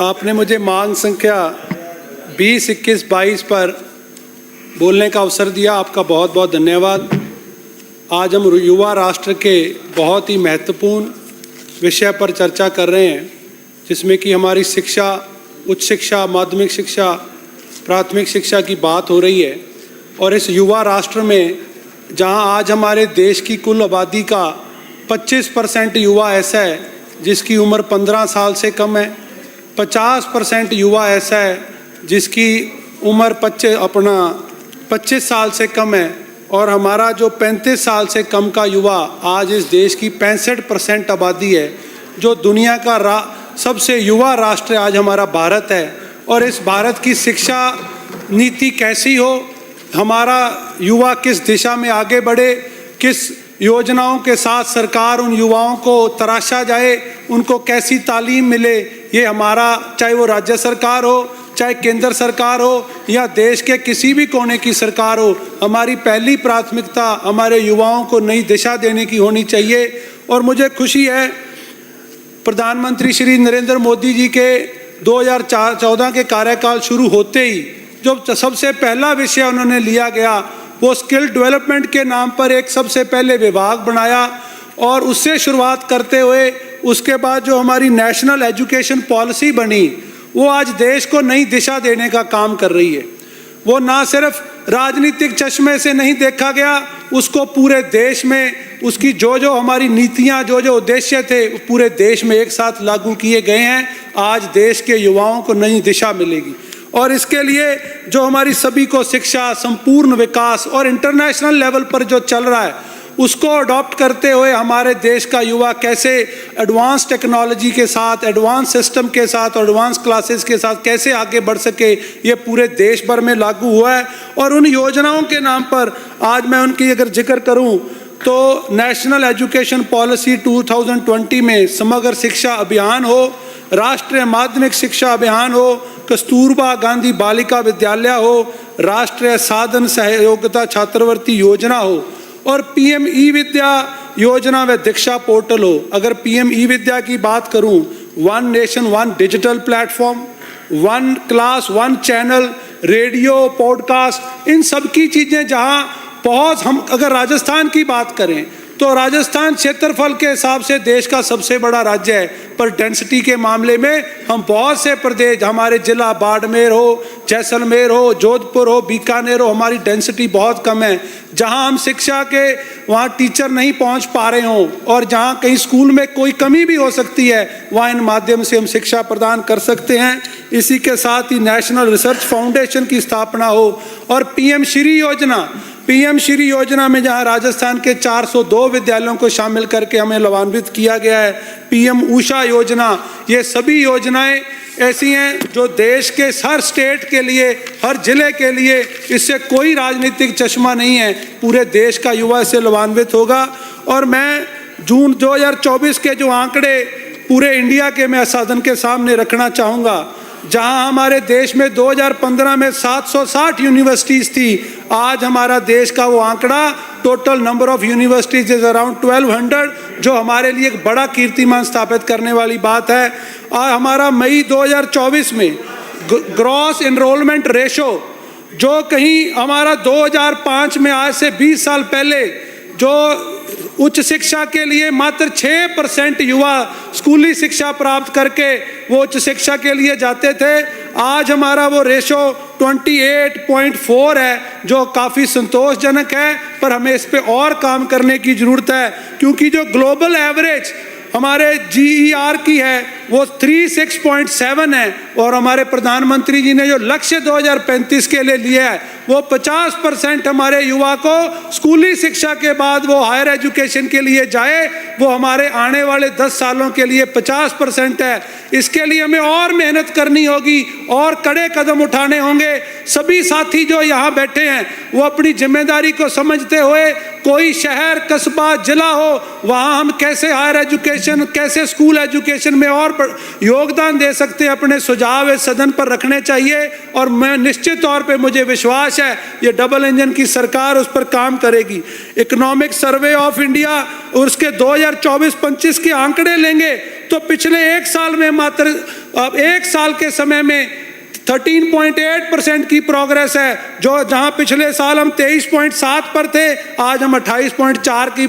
आपने मुझे मांग संख्या 20, 21, 22 पर बोलने का अवसर दिया, आपका बहुत बहुत धन्यवाद। आज हम युवा राष्ट्र के बहुत ही महत्वपूर्ण विषय पर चर्चा कर रहे हैं, जिसमें कि हमारी शिक्षा, उच्च शिक्षा, माध्यमिक शिक्षा, प्राथमिक शिक्षा की बात हो रही है। और इस युवा राष्ट्र में जहां आज हमारे देश की कुल आबादी का 25% युवा ऐसा है जिसकी उम्र 15 साल से कम है, 50% युवा ऐसा है जिसकी उम्र 25 साल से कम है, और हमारा जो 35 साल से कम का युवा आज इस देश की 65% आबादी है। जो दुनिया का सबसे युवा राष्ट्र आज हमारा भारत है। और इस भारत की शिक्षा नीति कैसी हो, हमारा युवा किस दिशा में आगे बढ़े, किस योजनाओं के साथ सरकार उन युवाओं को तराशा जाए, उनको कैसी तालीम मिले, ये हमारा, चाहे वो राज्य सरकार हो, चाहे केंद्र सरकार हो या देश के किसी भी कोने की सरकार हो, हमारी पहली प्राथमिकता हमारे युवाओं को नई दिशा देने की होनी चाहिए। और मुझे खुशी है, प्रधानमंत्री श्री नरेंद्र मोदी जी के 2014 के कार्यकाल शुरू होते ही जो सबसे पहला विषय उन्होंने लिया गया वो स्किल डेवलपमेंट के नाम पर एक सबसे पहले विभाग बनाया, और उससे शुरुआत करते हुए उसके बाद जो हमारी नेशनल एजुकेशन पॉलिसी बनी, वो आज देश को नई दिशा देने का काम कर रही है। वो ना सिर्फ राजनीतिक चश्मे से नहीं देखा गया, उसको पूरे देश में उसकी जो हमारी नीतियां, जो उद्देश्य थे, पूरे देश में एक साथ लागू किए गए हैं। आज देश के युवाओं को नई दिशा मिलेगी, और इसके लिए जो हमारी सभी को शिक्षा, संपूर्ण विकास और इंटरनेशनल लेवल पर जो चल रहा है, उसको अडॉप्ट करते हुए हमारे देश का युवा कैसे एडवांस टेक्नोलॉजी के साथ, एडवांस सिस्टम के साथ और एडवांस क्लासेस के साथ कैसे आगे बढ़ सके, ये पूरे देश भर में लागू हुआ है। और उन योजनाओं के नाम पर आज मैं उनकी अगर जिक्र करूं तो नेशनल एजुकेशन पॉलिसी 2020 में समग्र शिक्षा अभियान हो, राष्ट्रीय माध्यमिक शिक्षा अभियान हो, कस्तूरबा गांधी बालिका विद्यालय हो, राष्ट्रीय साधन सहयोगिता छात्रवृत्ति योजना हो, और पीएम ई विद्या योजना व दीक्षा पोर्टल हो। अगर पीएम ई विद्या की बात करूं, 1 nation 1 digital platform, 1 class 1 channel, radio, podcast, इन सब की चीज़ें जहां बहुत, हम अगर राजस्थान की बात करें तो राजस्थान क्षेत्रफल के हिसाब से देश का सबसे बड़ा राज्य है, पर डेंसिटी के मामले में हम बहुत से प्रदेश, हमारे जिला बाड़मेर हो, जैसलमेर हो, जोधपुर हो, बीकानेर हो, हमारी डेंसिटी बहुत कम है। जहां हम शिक्षा के वहां टीचर नहीं पहुंच पा रहे हों, और जहां कहीं स्कूल में कोई कमी भी हो सकती है, वहां इन माध्यम से हम शिक्षा प्रदान कर सकते हैं। इसी के साथ ही नेशनल रिसर्च फाउंडेशन की स्थापना हो, और पीएम श्री योजना में जहां राजस्थान के 402 विद्यालयों को शामिल करके हमें लाभान्वित किया गया है, पीएम उषा योजना, ये सभी योजनाएं ऐसी हैं जो देश के हर स्टेट के लिए, हर जिले के लिए, इससे कोई राजनीतिक चश्मा नहीं है, पूरे देश का युवा इससे लाभान्वित होगा। और मैं जून 2024 के जो आंकड़े पूरे इंडिया के मैं सदन के सामने रखना चाहूँगा, जहां हमारे देश में 2015 में 760 यूनिवर्सिटीज़ थी, आज हमारा देश का वो आंकड़ा, total number of universities is around 1200, जो हमारे लिए एक बड़ा कीर्तिमान स्थापित करने वाली बात है। और हमारा मई 2024 में ग्रॉस एनरोलमेंट रेशो, जो कहीं हमारा 2005 में, आज से 20 साल पहले, जो उच्च शिक्षा के लिए मात्र 6% युवा स्कूली शिक्षा प्राप्त करके वो उच्च शिक्षा के लिए जाते थे, आज हमारा वो रेशो 28.4 है, जो काफ़ी संतोषजनक है। पर हमें इस पे और काम करने की ज़रूरत है, क्योंकि जो ग्लोबल एवरेज हमारे GER की है वो 36.7 है, और हमारे प्रधानमंत्री जी ने जो लक्ष्य 2035 के लिए लिया है वो 50% हमारे युवा को स्कूली शिक्षा के बाद वो हायर एजुकेशन के लिए जाए, वो हमारे आने वाले 10 सालों के लिए 50% है। इसके लिए हमें और मेहनत करनी होगी और कड़े कदम उठाने होंगे। सभी साथी जो यहाँ बैठे हैं वो अपनी जिम्मेदारी को समझते हुए, कोई शहर, कस्बा, जिला हो, वहाँ हम कैसे हायर एजुकेशन, कैसे स्कूल एजुकेशन में और योगदान दे सकते हैं, अपने सुझाव इस सदन पर रखने चाहिए। और मैं निश्चित तौर पे मुझे विश्वास है ये डबल इंजन की सरकार उस पर काम करेगी। इकोनॉमिक सर्वे ऑफ इंडिया और उसके 2024-25 के आंकड़े लेंगे तो पिछले एक साल में मात्र एक साल के समय में 13.8% की प्रोग्रेस है। जो जहां पिछले साल हम 23.7 पर थे, आज हम 28.4 की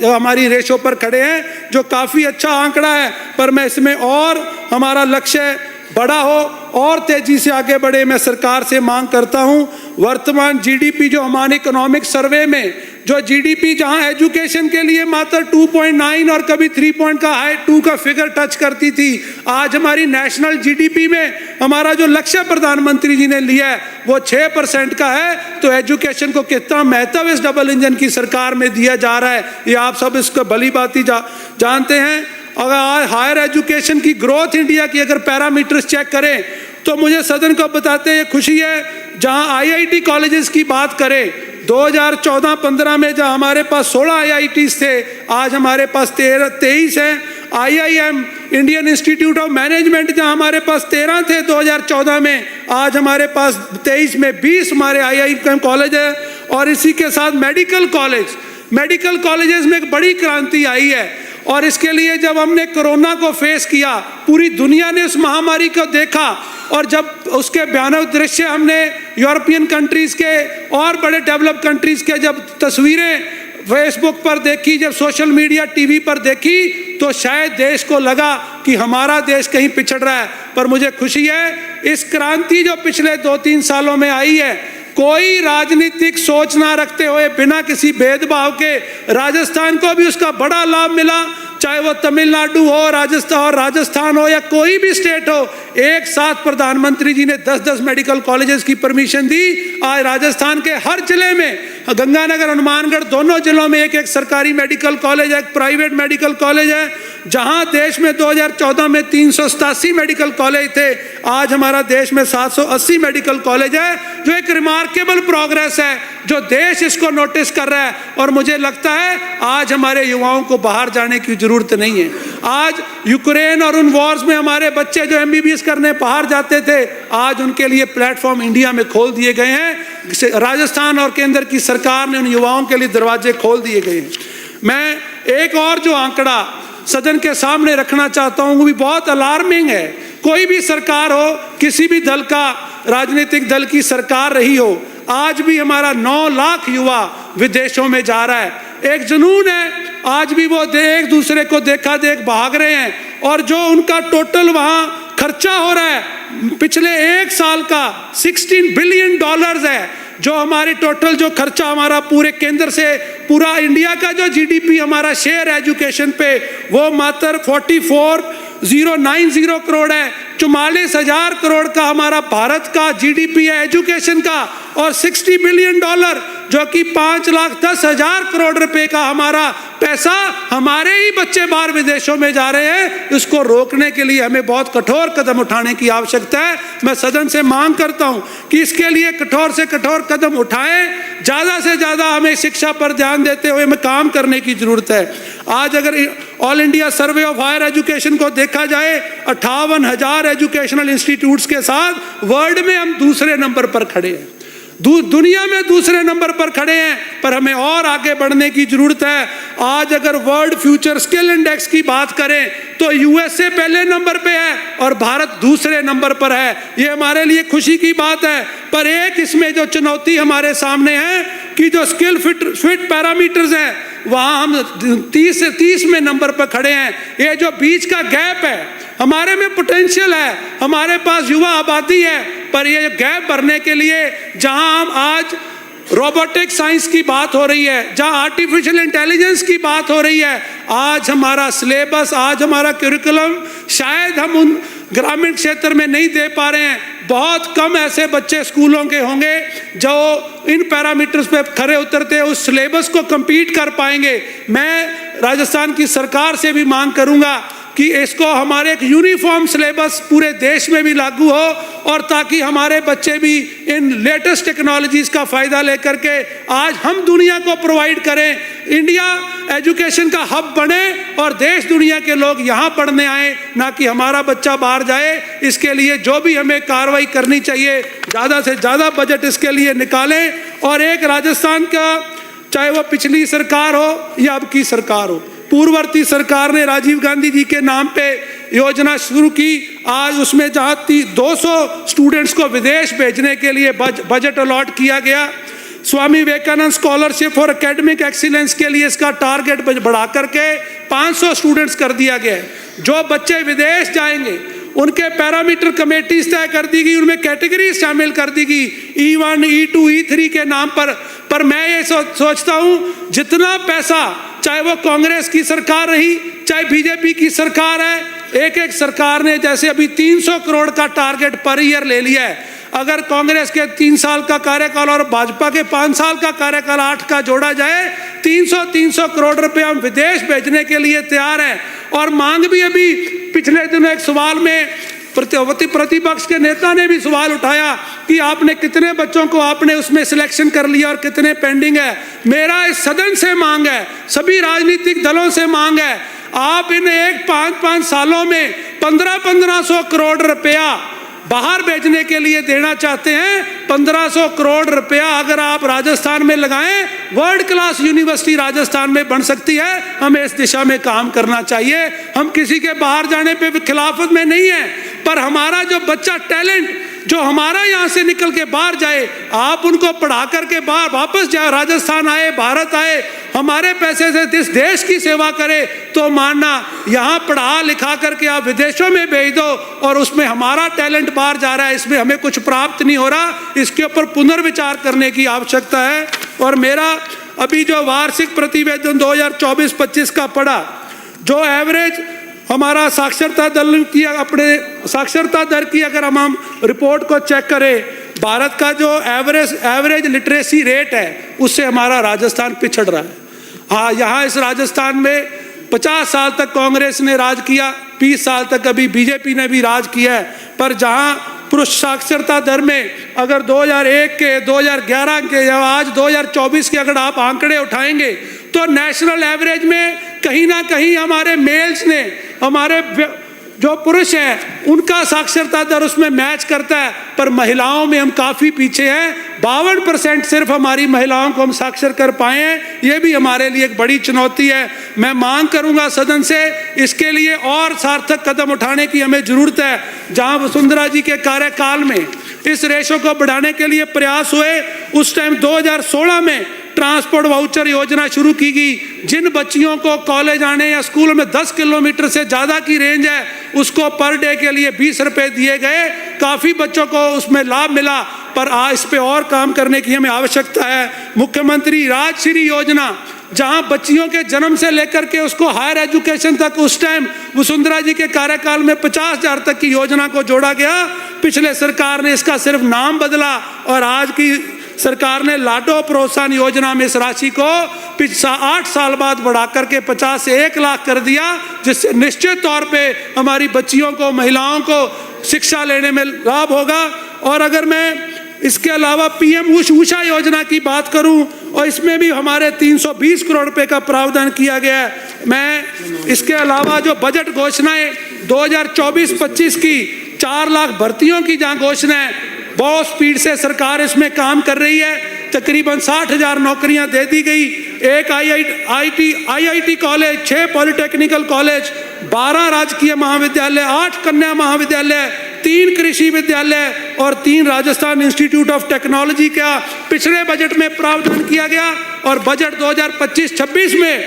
हमारी रेशो पर खड़े हैं, जो काफ़ी अच्छा आंकड़ा है। पर मैं इसमें और हमारा लक्ष्य बड़ा हो और तेजी से आगे बढ़े, मैं सरकार से मांग करता हूं। वर्तमान जीडीपी जो हमारे इकोनॉमिक सर्वे में जो जीडीपी जहां एजुकेशन के लिए मात्र 2.9 और कभी 3 का हाई 2 का फिगर टच करती थी, आज हमारी नेशनल जीडीपी में हमारा जो लक्ष्य प्रधानमंत्री जी ने लिया है वो 6% का है। तो एजुकेशन को कितना महत्व इस डबल इंजन की सरकार में दिया जा रहा है, ये आप सब इसको भली भांति जानते हैं। अगर आज हायर एजुकेशन की ग्रोथ इंडिया की अगर पैरामीटर्स चेक करें तो मुझे सदन को बताते हैं खुशी है, जहां आईआईटी कॉलेजेस की बात करें 2014-15 में जहां हमारे पास 16 आईआईटीज थे, आज हमारे पास 23 हैं। IIM Indian institute of management जहां हमारे पास 13 थे 2014 में, आज हमारे पास 23 में 20 हमारे आईआईएम कॉलेज है। और इसी के साथ मेडिकल कॉलेजेस में एक बड़ी क्रांति आई है। और इसके लिए जब हमने कोरोना को फेस किया, पूरी दुनिया ने उस महामारी को देखा, और जब उसके भयानक दृश्य हमने यूरोपियन कंट्रीज के और बड़े डेवलप कंट्रीज के जब तस्वीरें फेसबुक पर देखी, जब सोशल मीडिया टीवी पर देखी, तो शायद देश को लगा कि हमारा देश कहीं पिछड़ रहा है। पर मुझे खुशी है इस क्रांति जो पिछले 2-3 सालों में आई है, कोई राजनीतिक सोच ना रखते हुए, बिना किसी भेदभाव के, राजस्थान को भी उसका बड़ा लाभ मिला। चाहे वो तमिलनाडु हो, राजस्थान हो या कोई भी स्टेट हो, एक साथ प्रधानमंत्री जी ने 10-10 मेडिकल कॉलेजेस की परमिशन दी। आज राजस्थान के हर जिले में, गंगानगर हनुमानगढ़ दोनों जिलों में एक सरकारी मेडिकल कॉलेज है, एक प्राइवेट मेडिकल कॉलेज है। जहां देश में 2014 में 387 मेडिकल कॉलेज थे, आज हमारा देश में 780 मेडिकल कॉलेज है, जो एक रिमार्केबल प्रोग्रेस है, जो देश इसको नोटिस कर रहा है। और मुझे लगता है आज हमारे युवाओं को बाहर जाने की जरूरत नहीं है। आज यूक्रेन और उन वॉर्स में हमारे बच्चे जो एमबीबीएस करने बाहर जाते थे, आज उनके लिए प्लेटफॉर्म इंडिया में खोल दिए गए हैं। राजस्थान और केंद्र की सरकार ने उन युवाओं के लिए दरवाजे खोल दिए गए हैं। मैं एक और जो आंकड़ा सदन के सामने रखना चाहता हूं, वो भी बहुत अलार्मिंग है। कोई भी सरकार हो, किसी भी दल का, राजनीतिक दल की सरकार रही हो, आज भी हमारा 9 लाख युवा विदेशों में जा रहा है। एक जुनून है, आज भी वो एक दूसरे को देखा देख भाग रहे हैं। और जो उनका टोटल वहां खर्चा हो रहा है, पिछले एक साल का $16 बिलियन है। जो हमारे टोटल जो खर्चा हमारा पूरे केंद्र से पूरा इंडिया का जो जीडीपी हमारा शेयर एजुकेशन पे, वो मात्र 44,090 करोड़ है। 44,000 करोड़ का हमारा भारत का जीडीपी है एजुकेशन का, और $60 बिलियन जो कि 5,10,000 करोड़ रुपए का हमारा पैसा हमारे ही बच्चे बाहर विदेशों में जा रहे हैं। इसको रोकने के लिए हमें बहुत कठोर कदम उठाने की आवश्यकता है। मैं सदन से मांग करता हूं कि इसके लिए कठोर से कठोर कदम उठाएं। ज़्यादा से ज़्यादा हमें शिक्षा पर ध्यान देते हुए हमें काम करने की जरूरत है। आज अगर all India survey of higher education को देखा जाए, 58,000 एजुकेशनल इंस्टीट्यूट्स के साथ वर्ल्ड में हम दूसरे नंबर पर खड़े हैं, दुनिया में दूसरे नंबर पर खड़े हैं। पर हमें और आगे बढ़ने की जरूरत है। आज अगर वर्ल्ड फ्यूचर स्किल इंडेक्स की बात करें तो यूएसए पहले नंबर पे है और भारत दूसरे नंबर पर है। ये हमारे लिए खुशी की बात है। पर एक इसमें जो चुनौती हमारे सामने है कि जो स्किल फिट पैरामीटर्स हैं, वहाँ हम 30 में नंबर पर खड़े हैं। ये जो बीच का गैप है, हमारे में पोटेंशियल है, हमारे पास युवा आबादी है, पर ये गैप भरने के लिए जहां हम आज रोबोटिक साइंस की बात हो रही है, जहां आर्टिफिशियल इंटेलिजेंस की बात हो रही है, आज हमारा सिलेबस, आज हमारा करिकुलम शायद हम उन ग्रामीण क्षेत्र में नहीं दे पा रहे हैं। बहुत कम ऐसे बच्चे स्कूलों के होंगे जो इन पैरामीटर्स पे खरे उतरते उस सिलेबस को कंपीट कर पाएंगे। मैं राजस्थान की सरकार से भी मांग करूंगा कि इसको हमारे एक यूनिफॉर्म सिलेबस पूरे देश में भी लागू हो, और ताकि हमारे बच्चे भी इन लेटेस्ट टेक्नोलॉजीज का फ़ायदा लेकर के आज हम दुनिया को प्रोवाइड करें, इंडिया एजुकेशन का हब बने और देश दुनिया के लोग यहाँ पढ़ने आए, ना कि हमारा बच्चा बाहर जाए। इसके लिए जो भी हमें कार्रवाई करनी चाहिए, ज़्यादा से ज़्यादा बजट इसके लिए निकालें। और एक राजस्थान का, चाहे वो पिछली सरकार हो या अब की सरकार हो, पूर्ववर्ती सरकार ने राजीव गांधी जी के नाम पे योजना शुरू की। आज उसमें जहाँ 200 स्टूडेंट्स को विदेश भेजने के लिए बजट अलॉट किया गया। Swami Vivekananda scholarship for academic excellence के लिए इसका टारगेट बढ़ा करके 500 स्टूडेंट्स कर दिया गया है। जो बच्चे विदेश जाएंगे उनके पैरामीटर कमेटीज तय कर दी गई, उनमें कैटेगरी शामिल कर दी गई E1, E2, E3 के नाम पर मैं ये सोचता हूँ जितना पैसा, चाहे वो कांग्रेस की सरकार रही चाहे बीजेपी की सरकार है, एक सरकार ने जैसे अभी 300 करोड़ का टारगेट पर ईयर ले लिया है। अगर कांग्रेस के 3 साल का कार्यकाल और भाजपा के 5 साल का कार्यकाल 8 का जोड़ा जाए, 300 करोड़ रुपए हम विदेश भेजने के लिए तैयार हैं। और मांग भी, अभी पिछले दिनों एक सवाल में प्रतिपक्ष के नेता ने भी सवाल उठाया कि आपने कितने बच्चों को आपने उसमें सिलेक्शन कर लिया और कितने पेंडिंग है। मेरा इस सदन से मांग है, सभी राजनीतिक दलों से मांग है, आप इन 5-5 सालों में 1500 करोड़ रुपया बाहर भेजने के लिए देना चाहते हैं। 1500 करोड़ रुपया अगर आप राजस्थान में लगाएं, वर्ल्ड क्लास यूनिवर्सिटी राजस्थान में बन सकती है। हमें इस दिशा में काम करना चाहिए। हम किसी के बाहर जाने पे खिलाफत में नहीं है, पर हमारा जो बच्चा टैलेंट जो हमारा यहाँ से निकल के बाहर जाए, आप उनको पढ़ा करके बाहर वापस जाए, राजस्थान आए, भारत आए, हमारे पैसे से इस देश की सेवा करे, तो मानना यहाँ पढ़ा लिखा करके आप विदेशों में भेज दो और उसमें हमारा टैलेंट बाहर जा रहा है, इसमें हमें कुछ प्राप्त नहीं हो रहा। इसके ऊपर पुनर्विचार करने की आवश्यकता है। और मेरा अभी जो वार्षिक प्रतिवेदन 2024-25 का पढ़ा, जो एवरेज हमारा साक्षरता दर की, अपने साक्षरता दर की अगर हम रिपोर्ट को चेक करें, भारत का जो एवरेज लिटरेसी रेट है उससे हमारा राजस्थान पिछड़ रहा है। हाँ, यहाँ इस राजस्थान में 50 साल तक कांग्रेस ने राज किया, 20 साल तक अभी बीजेपी ने भी राज किया है, पर जहाँ पुरुष साक्षरता दर में अगर 2001 के, 2011 के या आज 2024 के अगर आप आंकड़े उठाएंगे तो नेशनल एवरेज में कहीं ना कहीं हमारे मेल्स ने, हमारे जो पुरुष हैं उनका साक्षरता दर उसमें मैच करता है, पर महिलाओं में हम काफ़ी पीछे हैं। 52% सिर्फ हमारी महिलाओं को हम साक्षर कर पाए हैं। ये भी हमारे लिए एक बड़ी चुनौती है। मैं मांग करूंगा सदन से, इसके लिए और सार्थक कदम उठाने की हमें ज़रूरत है। जहां वसुंधरा जी के कार्यकाल में इस रेशो को बढ़ाने के लिए प्रयास हुए, उस टाइम 2016 में ट्रांसपोर्ट वाउचर योजना शुरू की गई। जिन बच्चियों को कॉलेज आने या स्कूल में 10 किलोमीटर से ज़्यादा की रेंज है, उसको पर डे के लिए 20 रुपए दिए गए। काफ़ी बच्चों को उसमें लाभ मिला, पर आज इस पे और काम करने की हमें आवश्यकता है। मुख्यमंत्री राजश्री योजना, जहां बच्चियों के जन्म से लेकर के उसको हायर एजुकेशन तक, उस टाइम वसुंधरा जी के कार्यकाल में 50,000 तक की योजना को जोड़ा गया। पिछले सरकार ने इसका सिर्फ नाम बदला और आज की सरकार ने लाडो प्रोत्साहन योजना में इस राशि को 8 साल बाद बढ़ा करके 50 से 1 लाख कर दिया, जिससे निश्चित तौर पे हमारी बच्चियों को, महिलाओं को शिक्षा लेने में लाभ होगा। और अगर मैं इसके अलावा PM उषा योजना की बात करूं, और इसमें भी हमारे 320 करोड़ रुपए का प्रावधान किया गया है। मैं इसके अलावा जो बजट घोषणाएं 2024-25 की 4 लाख भर्तियों की जहां घोषणा है, बहुत स्पीड से सरकार इसमें काम कर रही है। तकरीबन 60,000 नौकरियां दे दी गई। एक IIT कॉलेज, 6 पॉलिटेक्निकल कॉलेज, 12 राजकीय महाविद्यालय, 8 कन्या महाविद्यालय, 3 कृषि विद्यालय और 3 राजस्थान इंस्टीट्यूट ऑफ टेक्नोलॉजी का पिछले बजट में प्रावधान किया गया। और बजट 2025-26 में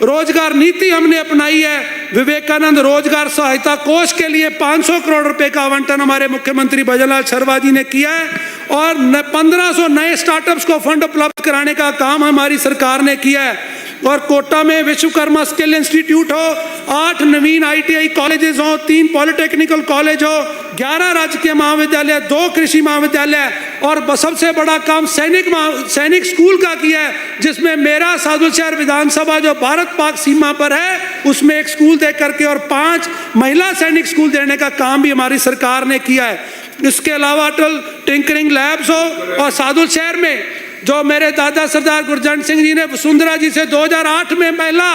रोजगार नीति हमने अपनाई है। विवेकानंद रोजगार सहायता कोष के लिए 500 करोड़ रुपए का आवंटन हमारे मुख्यमंत्री भजनलाल शर्मा जी ने किया है, और 1500 नए स्टार्टअप्स को फंड उपलब्ध कराने का काम हमारी सरकार ने किया है। और कोटा में विश्वकर्मा स्किल इंस्टीट्यूट हो, 8 नवीन ITI कॉलेजेस हो, 3 पॉलिटेक्निकल कॉलेज हो, 11 राजकीय महाविद्यालय, 2 कृषि महाविद्यालय, और सबसे बड़ा काम सैनिक स्कूल का किया है, जिसमें मेरा सादुलशहर विधानसभा जो भारत पाक सीमा पर है उसमें एक स्कूल दे करके और 5 महिला सैनिक स्कूल देने का काम भी हमारी सरकार ने किया है। इसके अलावा अटल टिंकरिंग लैब्स हो, और सादुलशहर में जो मेरे दादा सरदार गुरजंट सिंह जी ने वसुंधरा जी से 2008 में पहला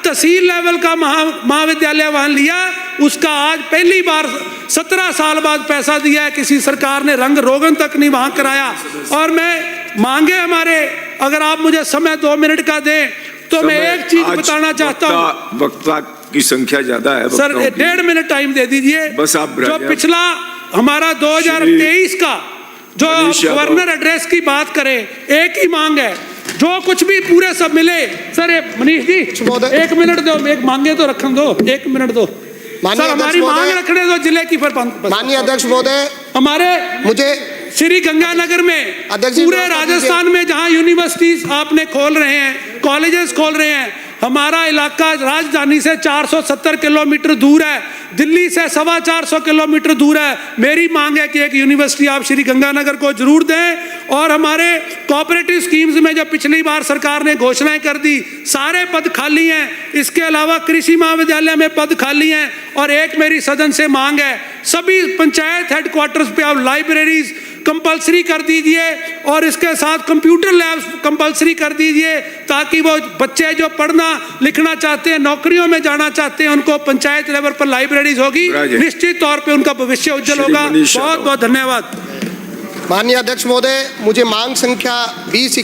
तहसील लेवल का महाविद्यालय वहां लिया, उसका आज पहली बार 17 साल बाद पैसा दिया है, किसी सरकार ने रंग रोगन तक नहीं वहां कराया। और मैं मांगे हमारे, अगर आप मुझे समय 2 मिनट का दें तो मैं एक चीज बताना चाहता हूँ। वक्ता की संख्या ज्यादा है सर, 1.5 मिनट टाइम दे दीजिए। बस आप जो पिछला हमारा 2023 का जो गवर्नर एड्रेस की बात करें, एक ही मांग है, जो कुछ भी पूरे सब मिले। सर मनीष जी 1 मिनट दो, एक मांगे तो रखन दो, 1 मिनट दो सर, हमारी मांग रखने दो जिले की। फिर माननीय अध्यक्ष महोदय, हमारे मुझे श्री गंगानगर में, पूरे राजस्थान में जहां यूनिवर्सिटीज आपने खोल रहे हैं, कॉलेजेस खोल रहे हैं, हमारा इलाका राजधानी से 470 किलोमीटर दूर है, दिल्ली से 425 किलोमीटर दूर है। मेरी मांग है कि एक यूनिवर्सिटी आप श्री गंगानगर को जरूर दें। और हमारे कोऑपरेटिव स्कीम्स में जो पिछली बार सरकार ने घोषणाएं कर दी, सारे पद खाली हैं। इसके अलावा कृषि महाविद्यालय में पद खाली हैं। और एक मेरी सदन से मांग है, सभी पंचायत हेडक्वार्टर्स पे आप लाइब्रेरीज कंपलसरी कर दीजिए, और इसके साथ कंप्यूटर लैब्स कंपलसरी कर दीजिए, ताकि वो बच्चे जो पढ़ना लिखना चाहते हैं, नौकरियों में जाना चाहते हैं, उनको पंचायत लेवल पर लाइब्रेरीज होगी, निश्चित तौर पे उनका भविष्य उज्जवल होगा। बहुत बहुत धन्यवाद। माननीय अध्यक्ष महोदय, मुझे मांग संख्या 20